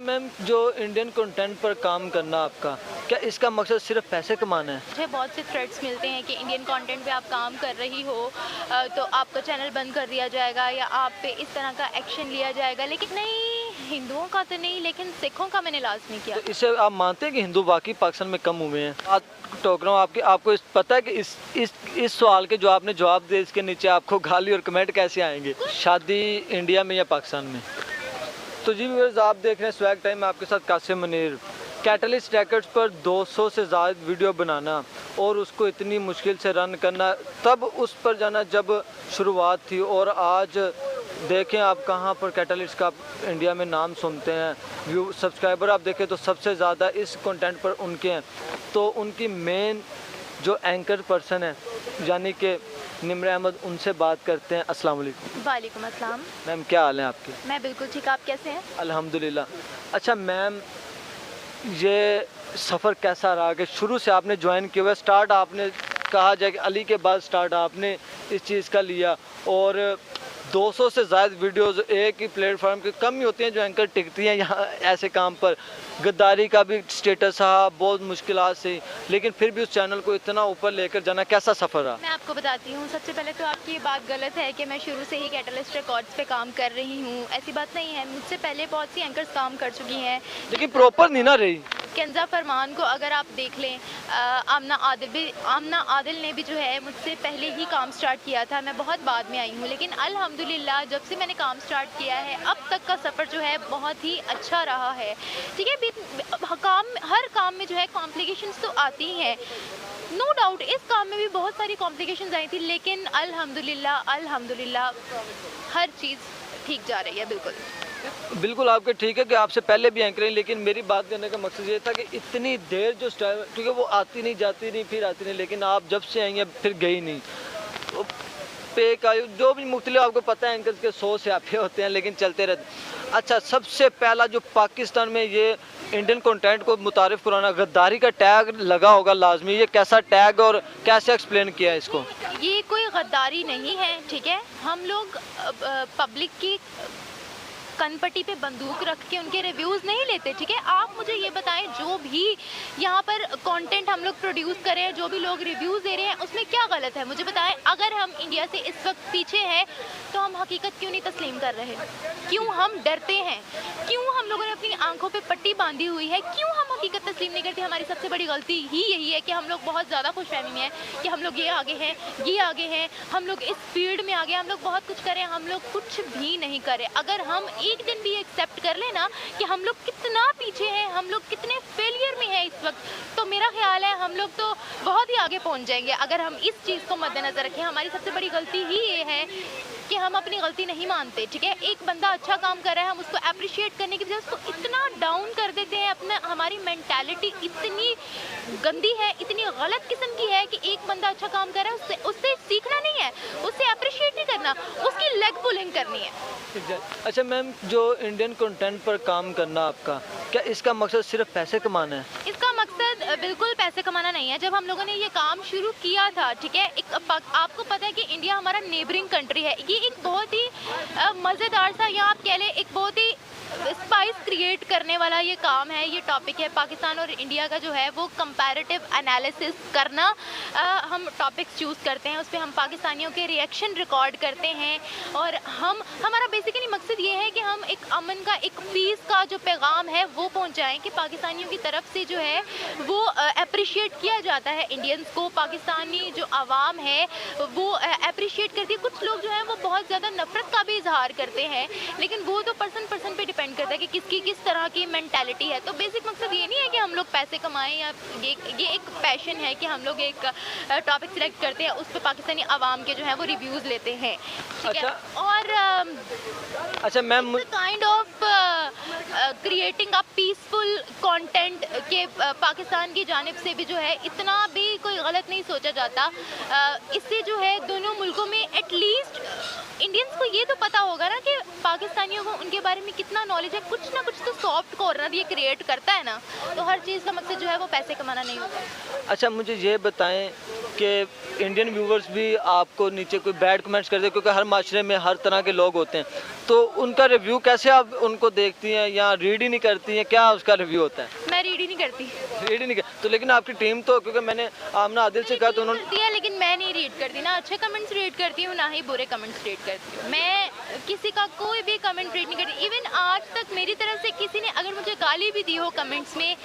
Ma'am, जो Indian content पर काम करना आपका, क्या इसका मकसद सिर्फ पैसे कमाना है? मुझे बहुत से थ्रेट्स मिलते हैं कि इंडियन कंटेंट पे आप काम कर रही हो तो आपका चैनल बंद कर दिया जाएगा या आप पे इस तरह का एक्शन लिया जाएगा, लेकिन नहीं, हिंदुओं का तो नहीं, लेकिन सिखों का मैंने लास्ट नहीं किया। तो इससे आप मानते हैं कि हिंदू वाकई पाकिस्तान में कम हुए हैं? बात टोक रहा हूँ आपकी, आपको पता है कि इस सवाल के जो आपने जवाब दिए इसके नीचे आपको गाली और कमेंट कैसे आएंगे? शादी इंडिया में या पाकिस्तान में? तो जी व्यूअर्स, आप देख रहे हैं स्वैग टाइम, आपके साथ कासिम मुनीर। कैटलिस्ट रैकेट्स पर 200 से ज़्यादा वीडियो बनाना और उसको इतनी मुश्किल से रन करना, तब उस पर जाना जब शुरुआत थी, और आज देखें आप कहाँ पर कैटलिस्ट का इंडिया में नाम सुनते हैं। व्यू सब्सक्राइबर आप देखें तो सबसे ज़्यादा इस कंटेंट पर उनके हैं। तो उनकी मेन जो एंकर पर्सन है यानी कि निम्र अहमद, उनसे बात करते हैं। अस्सलाम वालेकुम। वालेकुम अस्सलाम। मैम, क्या हाल है आपके? मैं बिल्कुल ठीक, आप कैसे हैं? अल्हम्दुलिल्लाह। अच्छा मैम, ये सफ़र कैसा रहा कि शुरू से आपने ज्वाइन किया हुआ, स्टार्ट आपने कहा जाए कि अली के बाद स्टार्ट आपने इस चीज़ का लिया, और 200 से ज़्यादा वीडियोस एक ही प्लेटफॉर्म के कम ही होती हैं जो एंकर टिकती हैं यहाँ ऐसे काम पर। गद्दारी का भी स्टेटस रहा बहुत मुश्किलात से, लेकिन फिर भी उस चैनल को इतना ऊपर लेकर जाना कैसा सफ़र रहा? मैं आपको बताती हूँ, सबसे पहले तो आपकी ये बात गलत है कि मैं शुरू से ही कैटलिस्ट रिकॉर्ड्स पे काम कर रही हूँ। ऐसी बात नहीं है, मुझसे पहले बहुत सी एंकर्स काम कर चुकी हैं। लेकिन प्रॉपर नहीं ना रही। केंजा फरमान को अगर आप देख लें, आमना आदिल ने भी जो है मुझसे पहले ही काम स्टार्ट किया था, मैं बहुत बाद में आई हूँ, लेकिन अल्हम्दुलिल्लाह जब से मैंने काम स्टार्ट किया है अब तक का सफ़र जो है बहुत ही अच्छा रहा है। ठीक है, हर काम में जो है कॉम्प्लिकेशंस तो आती ही हैं, नो डाउट इस काम में भी बहुत सारी कॉम्प्लिकेशंस आई थी, लेकिन अल्हम्दुलिल्लाह हर चीज़ ठीक जा रही है। बिल्कुल आपके ठीक है कि आपसे पहले भी एंकर हैं, लेकिन मेरी बात करने का मकसद ये था कि इतनी देर जो स्टाइल, क्योंकि वो आती नहीं जाती नहीं फिर आती नहीं, लेकिन आप जब से आई हैं फिर गई नहीं। तो पे का जो भी मुख्तलिफ आपको पता है एंकर्स के 100 से आपे होते हैं, लेकिन चलते रहते। अच्छा, सबसे पहला जो पाकिस्तान में ये इंडियन कंटेंट को मुतारिफ कराना, गद्दारी का टैग लगा होगा लाजमी, ये कैसा टैग और कैसे एक्सप्लेन किया है इसको? ये कोई गद्दारी नहीं है, ठीक है, हम लोग पब्लिक की कनपट्टी पे बंदूक रख के उनके रिव्यूज़ नहीं लेते। ठीक है, आप मुझे ये बताएं, जो भी यहाँ पर कंटेंट हम लोग प्रोड्यूस करें, जो भी लोग रिव्यूज़ दे रहे हैं, उसमें क्या गलत है? मुझे बताएं, अगर हम इंडिया से इस वक्त पीछे हैं तो हम हकीकत क्यों नहीं तस्लीम कर रहे? क्यों हम डरते हैं? क्यों हम लोगों ने अपनी आंखों पे पट्टी बांधी हुई है? क्यों हम हकीकत तस्लीम नहीं करते? हमारी सबसे बड़ी गलती ही यही है कि हम लोग बहुत ज़्यादा खुशफहमी में हैं कि हम लोग ये आगे हैं, ये आगे हैं, हम लोग इस फील्ड में आगे, हम लोग बहुत कुछ करें, हम लोग कुछ भी नहीं करें। अगर हम एक दिन भी एक्सेप्ट कर लेना कि हम लोग कितना पीछे हैं, हम लोग कितने फेलियर में हैं इस वक्त, तो मेरा ख्याल है हम लोग तो बहुत ही आगे पहुंच जाएंगे। अगर हम इस चीज़ को मद्देनजर रखें, हमारी सबसे बड़ी गलती ही ये है कि हम अपनी गलती नहीं मानते। ठीक है, एक बंदा अच्छा काम कर रहा है, हम उसको अप्रिशिएट करने की बजाय उसको इतना डाउन कर देते हैं। अपना हमारी मेंटालिटी इतनी गंदी है, इतनी गलत किस्म की है कि एक बंदा अच्छा काम कर रहा है, उससे सीखना नहीं है, उससे अप्रिशिएट नहीं करना, उसकी लेग पुलिंग करनी है। अच्छा मैम, जो इंडियन कंटेंट पर काम करना आपका, क्या इसका मकसद सिर्फ पैसे कमाना है? इसका मकसद बिल्कुल पैसे कमाना नहीं है। जब हम लोगों ने ये काम शुरू किया था, ठीक है, आपको पता है कि इंडिया हमारा नेबरिंग कंट्री है, ये एक बहुत ही मज़ेदार सा, या आप कह लें एक बहुत ही स्पाइस क्रिएट करने वाला ये काम है, ये टॉपिक है। पाकिस्तान और इंडिया का जो है वो कंपैरेटिव एनालिसिस करना, हम टॉपिक्स चूज़ करते हैं, उस पर हम पाकिस्तानियों के रिएक्शन रिकॉर्ड करते हैं, और हमारा बेसिकली मकसद ये है कि हम एक अमन का, एक पीस का जो पैगाम है वो पहुंचाएं कि पाकिस्तानियों की तरफ से जो है वो अप्रिशिएट किया जाता है इंडियंस को, पाकिस्तानी जो आवाम है वो अप्रिशिएट करती है। कुछ लोग जो हैं वो बहुत ज़्यादा नफरत का भी इजहार करते हैं, लेकिन वो तो पर्सन पे डिपेंड करता है कि किसकी किस तरह की मेंटालिटी है। तो बेसिक मकसद ये नहीं है कि हम लोग पैसे कमाएं, या ये एक पैशन है कि हम लोग एक टॉपिक सिलेक्ट करते हैं, उस पर पाकिस्तानी आवाम के जो है वो रिव्यूज़ लेते हैं। ठीक है, और अच्छा ma'am, kind of creating a peaceful content के पाकिस्तान की जानिब से भी जो है इतना भी कोई गलत नहीं सोचा जाता। इससे जो है दोनों मुल्कों में एटलीस्ट इंडियंस को ये तो पता होगा ना कि पाकिस्तानियों को उनके बारे में कितना नॉलेज है, कुछ ना कुछ तो सॉफ्ट कॉर्नर ये क्रिएट करता है ना, तो हर चीज़ का मकसद जो है वो पैसे कमाना नहीं होता। अच्छा मुझे ये बताएं कि इंडियन व्यूवर्स भी आपको नीचे कोई बैड कमेंट्स करते हैं, क्योंकि हर माशरे में हर तरह के लोग होते हैं, तो उनका रिव्यू कैसे आप उनको देखती हैं या रीड ही नहीं करती हैं, क्या उसका रिव्यू होता है? मैं रीड ही नहीं करती। रीड ही नहीं कर तो लेकिन आपकी टीम तो, क्योंकि मैंने आमना आदिल से कहा तो उन्होंने करती है, लेकिन मैं नहीं रीड करती, ना अच्छे कमेंट्स रीड करती हूँ ना ही बुरे कमेंट्स रीड करती हूँ। मैं किसी का कोई भी कमेंट रीड नहीं करती। इवन आज तक मेरी तरफ से किसी ने अगर मुझे गाली भी दी हो कमेंट्स में,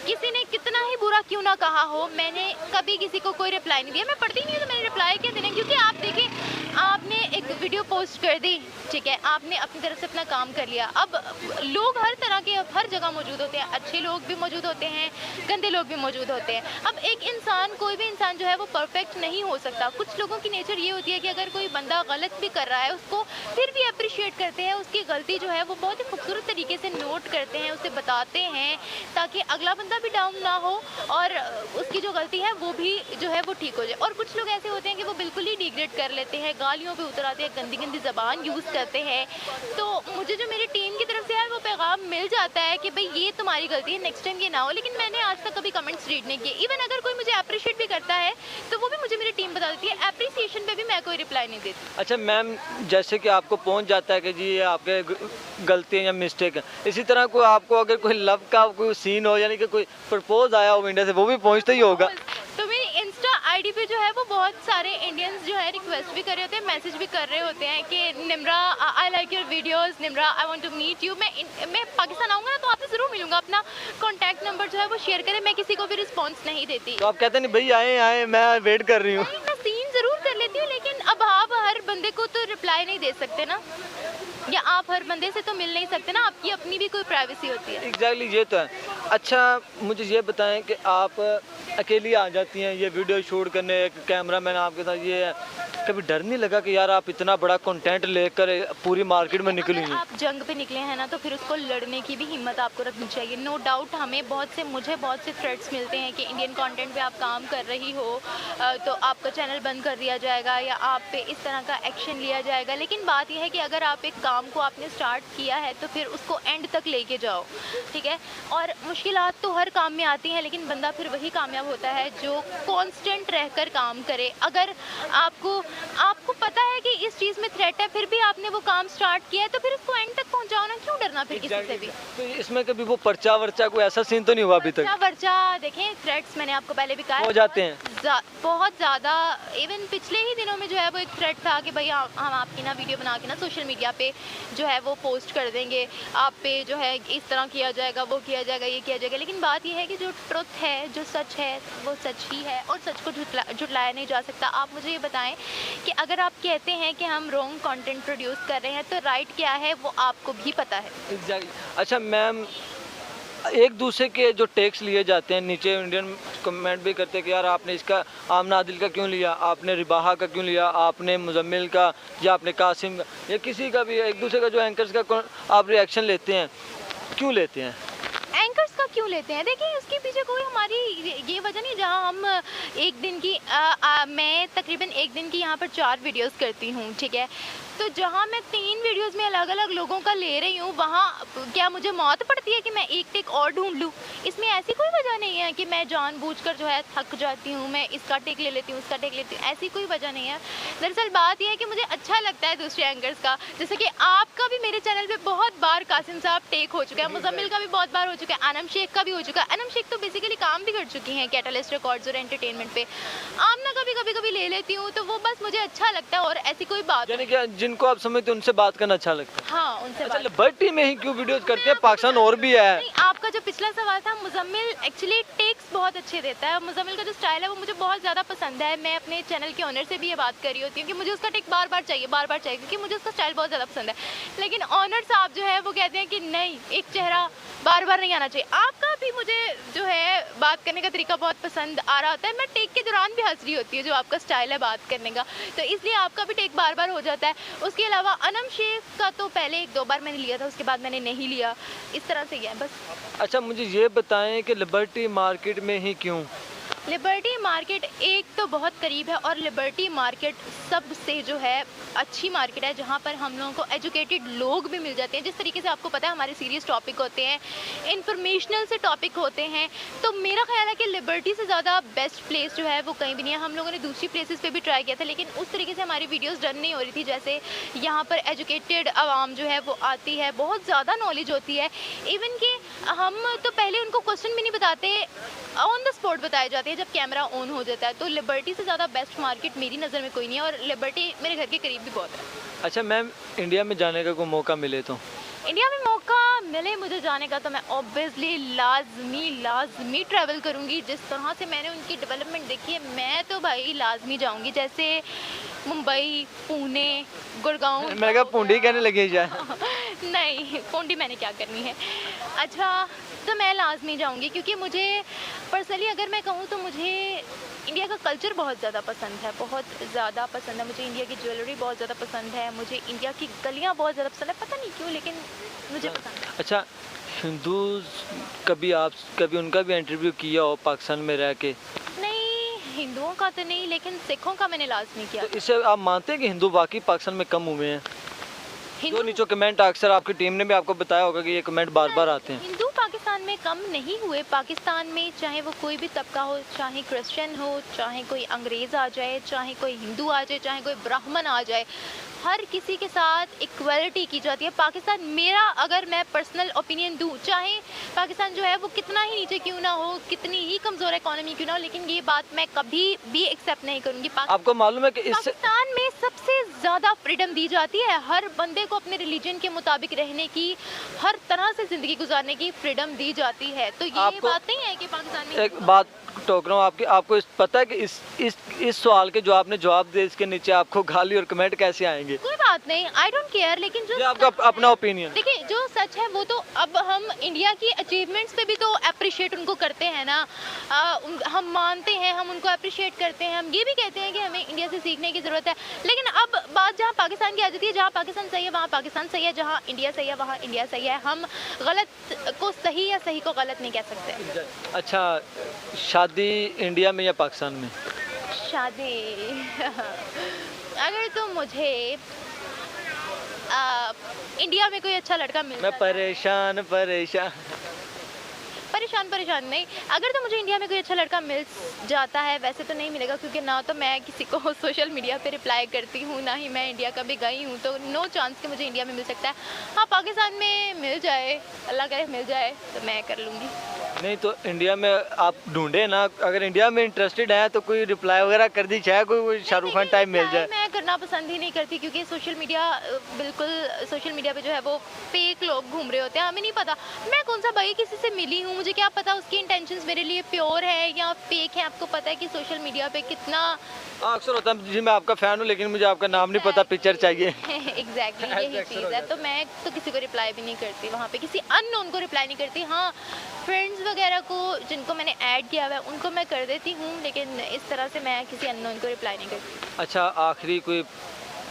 किसी ने कितना ही बुरा क्यों ना कहा हो, मैंने कभी किसी को कोई रिप्लाई नहीं दिया। मैं पढ़ती नहीं हूँ तो मैंने रिप्लाई क्या देना, क्योंकि आप देखिए आपने एक वीडियो पोस्ट कर दी, ठीक है, आपने अपनी तरफ से अपना काम कर लिया। अब लोग हर तरह के हर जगह मौजूद होते हैं, अच्छे लोग भी मौजूद होते हैं, गंदे लोग भी मौजूद होते हैं। अब एक इंसान, कोई भी इंसान जो है वो परफेक्ट नहीं हो सकता। कुछ लोगों की नेचर ये होती है कि अगर कोई बंदा गलत भी कर रहा है उसको फिर भी अप्रिशिएट करते हैं, उसकी गलती जो है वो बहुत ही खूबसूरत तरीके से नोट करते हैं, उसे बताते हैं, ताकि अगला बंदा भी डाउन ना हो और उसकी जो गलती है वो भी जो है वो ठीक हो जाए। और कुछ लोग ऐसे होते हैं कि वो बिल्कुल ही डिग्रेड कर लेते हैं, गालियों पे उतर आते हैं, गंदी गंदी ज़बान यूज़ करते हैं। तो मुझे जो मेरी टीम की तरफ से है वो पैगाम मिल जाता है कि भाई ये तुम्हारी गलती है, नेक्स्ट टाइम ये ना हो। लेकिन मैंने आज तक कभी कमेंट्स रीड नहीं किए। इवन अगर कोई मुझे अप्रिशिएट भी करता है तो वो भी मुझे मेरी टीम बता देती है, अप्रिसिएशन पे भी मैं कोई रिप्लाई नहीं देती। अच्छा मैम, जैसे कि आपको पहुंच जाता है कि जी ये आपके गलती है या मिस्टेक है, इसी तरह को आपको अगर कोई लव का कोई सीन हो, यानी कि कोई प्रपोज आया हो इंडिया से, वो भी पहुंचता ही होगा? तो मेरी इंस्टा आईडी पे जो है वो बहुत सारे इंडियंस जो है रिक्वेस्ट भी कर रहे होते हैं, मैसेज भी कर रहे होते हैं कि Nimra I like your videos, Nimra I want to meet you. मैं पाकिस्तान आऊँगा ना तो आपसे ज़रूर मिलूंगा, अपना कॉन्टैक्ट नंबर जो है वो शेयर करें। मैं किसी को भी रिस्पॉन्स नहीं देती। तो आप कहते नहीं भाई आए आए, मैं वेट कर रही हूँ? मैं सीन ज़रूर कर लेती हूँ, लेकिन अब आप हर बंदे को तो रिप्लाई नहीं दे सकते ना, या आप हर बंदे से तो मिल नहीं सकते ना, आपकी अपनी भी कोई प्राइवेसी होती है। एग्जैक्टली ये तो है। अच्छा मुझे ये बताएं कि आप अकेली आ जाती हैं ये वीडियो शूट करने, एक कैमरा मैन आपके साथ, ये है, कभी डर नहीं लगा कि यार आप इतना बड़ा कंटेंट लेकर पूरी मार्केट में निकली हैं? आप जंग पे निकले हैं ना तो फिर उसको लड़ने की भी हिम्मत आपको रखनी चाहिए। नो डाउट हमें मुझे बहुत से थ्रेट्स मिलते हैं कि इंडियन कंटेंट पे आप काम कर रही हो तो आपका चैनल बंद कर दिया जाएगा या आप पे इस तरह का एक्शन लिया जाएगा। लेकिन बात यह है कि अगर आप एक काम को आपने स्टार्ट किया है तो फिर उसको एंड तक लेके जाओ, ठीक है। और मुश्किलात तो हर काम में आती हैं, लेकिन बंदा फिर वही कामयाब होता है जो कॉन्स्टेंट रहकर काम करे। अगर आपको पता है कि इस चीज़ में थ्रेट है, फिर भी आपने वो काम स्टार्ट किया है तो फिर उसको एंड तक पहुंचाओ ना, क्यों डरना फिर किसी से भी। तो इसमें कभी वो पर्चा वर्चा कोई ऐसा सीन तो नहीं हुआ अभी तक? वर्चा देखें, थ्रेट्स मैंने आपको पहले भी कहा हो जाते हैं बहुत ज़्यादा। इवन पिछले ही दिनों में जो है वो एक थ्रेट था कि भाई हम आपकी ना वीडियो बना के ना सोशल मीडिया पे जो है वो पोस्ट कर देंगे, आप पे जो है इस तरह किया जाएगा, वो किया जाएगा, ये किया जाएगा। लेकिन बात ये है कि जो ट्रुथ है, जो सच है वो सच ही है और सच को झुटलाया नहीं जा सकता। आप मुझे ये बताएं कि अगर आप कहते हैं कि हम रॉन्ग कंटेंट प्रोड्यूस कर रहे हैं तो राइट क्या है वो आपको भी पता है। एग्जैक्टली। अच्छा मैम, एक दूसरे के जो टेक्स लिए जाते हैं नीचे, इंडियन कमेंट भी करते हैं कि यार आपने इसका आमना आदिल का क्यों लिया, आपने रिबाहा का क्यों लिया, आपने मुजम्मिल का या आपने कासिम का या किसी का भी, एक दूसरे का जो एंकर्स का आप रिएक्शन लेते हैं, क्यों लेते हैं? एंकर्स का क्यों लेते हैं? देखिए उसके पीछे कोई हमारी ये वजह नहीं। जहाँ हम एक दिन की मैं तकरीबन एक दिन की यहाँ पर 4 वीडियोस करती हूँ, ठीक है। तो जहाँ मैं 3 वीडियोस में अलग अलग लोगों का ले रही हूँ, वहाँ क्या मुझे मौत पड़ती है कि मैं एक टेक और ढूंढ लूँ? इसमें ऐसी कोई वजह नहीं है कि मैं जानबूझकर जो है थक जाती हूँ, मैं इसका टेक ले लेती हूँ, उसका टेक लेती हूँ, ऐसी कोई वजह नहीं है। दरअसल बात यह है कि मुझे अच्छा लगता है दूसरे एंकर्स का, जैसे कि आपका भी मेरे चैनल पे बहुत बार कासिम साहब टेक हो चुका है, मुजम्मिल का भी बहुत बार हो चुका है, अनम शेख का भी हो चुका है। अनम शेख तो बेसिकली काम भी कर चुकी हैं कैटलिस्ट रिकॉर्ड्स और एंटरटेनमेंट पे। आमना का भी कभी ले लेती हूँ, तो वो बस मुझे अच्छा लगता है और ऐसी कोई बात यानी कि जिनको आप समझते हैं उनसे बात करना अच्छा लगता है? हाँ, उनसे अच्छा, लिबर्टी में ही क्यों वीडियोस करते हैं? पाकिस्तान और भी है। नहीं, आपका जो पिछला सवाल था, मुजम्मिल एक्चुअली टेक्स बहुत अच्छे देता है। मुजम्मिल का जो स्टाइल है वो मुझे बहुत ज़्यादा पसंद है। मैं अपने चैनल के ऑनर से भी ये बात कर रही होती हूँ कि मुझे उसका टेक बार बार चाहिए, क्योंकि मुझे उसका स्टाइल बहुत ज़्यादा पसंद है। लेकिन ऑनर साहब जो है वो कहते हैं कि नहीं, एक चेहरा बार बार नहीं आना चाहिए। आपका भी मुझे जो है बात करने का तरीका बहुत पसंद आ रहा होता है। मैं टेक के दौरान भी हंस रही होती है, जो आपका स्टाइल है बात करने का, तो इसलिए आपका भी टेक बार बार हो जाता है। उसके अलावा अनम शेख का तो पहले 1-2 बार मैंने लिया था, उसके बाद मैंने नहीं लिया, इस तरह से ही है बस। अच्छा मुझे ये बताएं कि लिबर्टी मार्केट में ही क्यों? लिबर्टी मार्केट एक तो बहुत करीब है, और लिबर्टी मार्केट सबसे जो है अच्छी मार्केट है, जहाँ पर हम लोगों को एजुकेटेड लोग भी मिल जाते हैं। जिस तरीके से आपको पता है हमारे सीरियस टॉपिक होते हैं, इंफॉर्मेशनल से टॉपिक होते हैं, तो मेरा ख्याल है कि लिबर्टी से ज़्यादा बेस्ट प्लेस जो है वो कहीं भी नहीं है। हम लोगों ने दूसरी प्लेसेस पे भी ट्राई किया था, लेकिन उस तरीके से हमारी वीडियोस डन नहीं हो रही थी। जैसे यहाँ पर एजुकेटेड आवाम जो है वो आती है, बहुत ज़्यादा नॉलेज होती है, इवन कि हम तो पहले उनको क्वेश्चन भी नहीं बताते, ऑन द स्पॉट बताए जाते हैं जब कैमरा ऑन हो जाता है। तो लिबर्टी से ज़्यादा बेस्ट मार्केट मेरी नज़र में कोई नहीं है, और लिबर्टी मेरे घर के करीब भी बहुत है। अच्छा मैम, इंडिया में जाने का कोई मौका मिले तो? इंडिया में मौका मिले मुझे जाने का तो मैं ऑब्वियसली लाजमी ट्रैवल करूँगी। जिस तरह से मैंने उनकी डेवलपमेंट देखी है, मैं तो भाई लाजमी जाऊँगी। जैसे मुंबई, पुणे, गुड़गांव। मैंने कहा पूंडी कहने लगे जाए। नहीं, पूंडी मैंने क्या करनी है। अच्छा, तो मैं लाजमी जाऊँगी, क्योंकि मुझे पर्सनली अगर मैं कहूँ तो मुझे इंडिया का कल्चर बहुत ज़्यादा पसंद है, बहुत ज़्यादा पसंद है। मुझे इंडिया की ज्वेलरी बहुत ज़्यादा पसंद है, मुझे इंडिया की गलियाँ बहुत ज़्यादा पसंद है, पता नहीं क्यों, लेकिन मुझे पसंद है। अच्छा, हिंदू कभी उनका भी इंटरव्यू किया हो पाकिस्तान में रह के? नहीं, हिंदुओं का तो नहीं, लेकिन सिखों का मैंने लाजमी किया। तो इससे आप मानते हैं कि हिंदू बाकी पाकिस्तान में कम हुए हैं? तो नीचे कमेंट अक्सर आपकी टीम ने भी आपको बताया होगा कि ये कमेंट बार बार आते हैं। हिंदू पाकिस्तान में कम नहीं हुए। पाकिस्तान में चाहे वो कोई भी तबका हो, चाहे क्रिश्चियन हो, चाहे कोई अंग्रेज़ आ जाए, चाहे कोई हिंदू आ जाए, चाहे कोई ब्राह्मण आ जाए, हर किसी के साथ इक्वलिटी की जाती है। पाकिस्तान, मेरा अगर मैं पर्सनल ओपिनियन दूँ, चाहे पाकिस्तान जो है वो कितना ही नीचे क्यों ना हो, कितनी ही कमज़ोर इकोनॉमी क्यों ना हो, लेकिन ये बात मैं कभी भी एक्सेप्ट नहीं करूँगी। आपको मालूम है कि इससे पाकिस्तान में सबसे ज़्यादा फ्रीडम दी जाती है। हर बंदे को अपने रिलीजन के मुताबिक रहने की, हर तरह से ज़िंदगी गुजारने की फ्रीडम दी जाती है। तो ये बात नहीं है कि पाकिस्तान में। एक बात टोक रहा हूँ आपको पता है कि इस सवाल के जो आपने जवाब दिए, इसके नीचे आपको गाली और कमेंट कैसे आएंगे? कोई बात नहीं, आई डोंट केयर, लेकिन जो आपका अपना ओपिनियन। देखिए, जो सच है वो तो अब हम इंडिया की अचीवमेंट्स पे भी तो अप्रिशिएट उनको करते हैं ना। हम मानते हैं, हम उनको अप्रिशिएट करते हैं, हम ये भी कहते हैं कि हमें इंडिया से सीखने की ज़रूरत है। लेकिन अब बात जहाँ पाकिस्तान की आ जाती है, जहाँ पाकिस्तान सही है वहाँ पाकिस्तान सही है, जहाँ इंडिया सही है वहाँ इंडिया सही है। हम गलत को सही या सही को गलत नहीं कह सकते। अच्छा, शादी इंडिया में या पाकिस्तान में? शादी अगर तो मुझे इंडिया में कोई अच्छा लड़का मिल मैं जाता, परेशान परेशान नहीं, अगर तो मुझे इंडिया में कोई अच्छा लड़का मिल जाता है, वैसे तो नहीं मिलेगा, क्योंकि ना तो मैं किसी को सोशल मीडिया पे रिप्लाई करती हूँ, ना ही मैं इंडिया कभी गई हूँ, तो नो चांस कि मुझे इंडिया में मिल सकता है। हाँ, पाकिस्तान में मिल जाए, अल्लाह करे मिल जाए, तो मैं कर लूँगी। नहीं तो इंडिया में आप ढूंढे ना, अगर इंडिया में इंटरेस्टेड है तो कोई रिप्लाई वगैरह कर दी, चाहे कोई शाहरुख खान टाइप मिल जाए। मैं करना पसंद ही नहीं करती, क्योंकि सोशल मीडिया पे जो है वो फेक लोग घूम रहे होते हैं। हमें नहीं पता मैं कौन सा भाई किसी से मिली हूँ, मुझे क्या पता उसकी इंटेंशंस मेरे लिए प्योर है या फेक है। आपको पता है कि सोशल मीडिया पे कितना अक्सर होता है जी, मैं आपका फ़ैन हूँ लेकिन मुझे आपका नाम नहीं पता, पिक्चर चाहिए। एग्जैक्टली यही चीज़ है। तो मैं तो किसी को रिप्लाई भी नहीं करती, वहाँ पे किसी अननोन को रिप्लाई नहीं करती। हाँ, फ्रेंड्स वगैरह को जिनको मैंने ऐड किया हुआ है उनको मैं कर देती हूँ, लेकिन इस तरह से मैं किसी अननोन को रिप्लाई नहीं करती। अच्छा, आखिरी कोई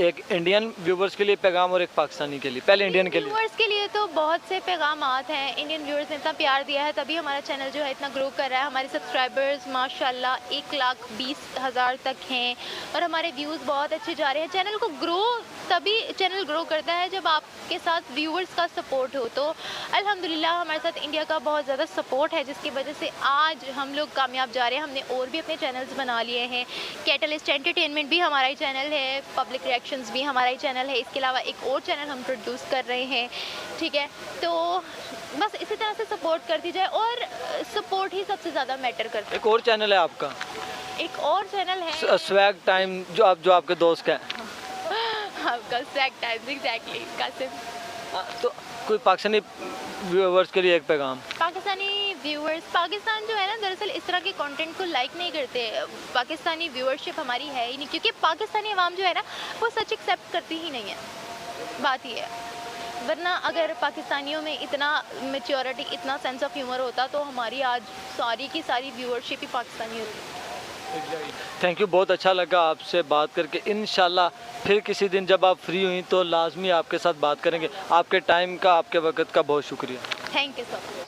एक इंडियन व्यूवर्स के लिए पैगाम और एक पाकिस्तानी के लिए? पहले इंडियन के लिए। व्यूवर्स के लिए तो बहुत से पैगामात हैं। इंडियन व्यूवर्स ने इतना प्यार दिया है, तभी हमारा चैनल जो है इतना ग्रो कर रहा है। हमारे सब्सक्राइबर्स माशाल्लाह 1,20,000 तक हैं, और हमारे व्यूज़ बहुत अच्छे जा रहे हैं। तभी चैनल ग्रो करता है जब आपके साथ व्यूवर्स का सपोर्ट हो। तो अल्हम्दुलिल्लाह हमारे साथ इंडिया का बहुत ज़्यादा सपोर्ट है, जिसकी वजह से आज हम लोग कामयाब जा रहे हैं। हमने और भी अपने चैनल्स बना लिए हैं। कैटलिस्ट एंटरटेनमेंट भी हमारा ही चैनल है, पब्लिक रिएक्शंस भी हमारा ही चैनल है। इसके अलावा एक और चैनल हम प्रोड्यूस कर रहे हैं, ठीक है। तो बस इसी तरह से सपोर्ट करती जाए, और सपोर्ट ही सबसे ज़्यादा मैटर करता है। एक और चैनल है आपका? एक और चैनल है स्वैग टाइम, जो आपके दोस्त का है। आपका स्वैग टाइम, एग्जैक्टली कासिम। तो कोई पाकिस्तानी व्यूअर्स के लिए एक पैगाम? पाकिस्तानी व्यूअर्स, पाकिस्तान जो है ना, दरअसल इस तरह के कंटेंट को लाइक नहीं करते। पाकिस्तानी व्यूअरशिप हमारी है ही नहीं, क्योंकि पाकिस्तानी अवाम जो है ना वो सच एक्सेप्ट करती ही नहीं है, बात ही है। वरना अगर पाकिस्तानियों में इतना मैच्योरिटी, इतना सेंस ऑफ ह्यूमर होता तो हमारी आज सारी की सारी व्यूअरशिप ही पाकिस्तानी होती। थैंक यू, बहुत अच्छा लगा आपसे बात करके। इंशाल्लाह फिर किसी दिन जब आप फ्री हुई तो लाजमी आपके साथ बात करेंगे। आपके टाइम का, आपके वक्त का बहुत शुक्रिया। Thank you so much.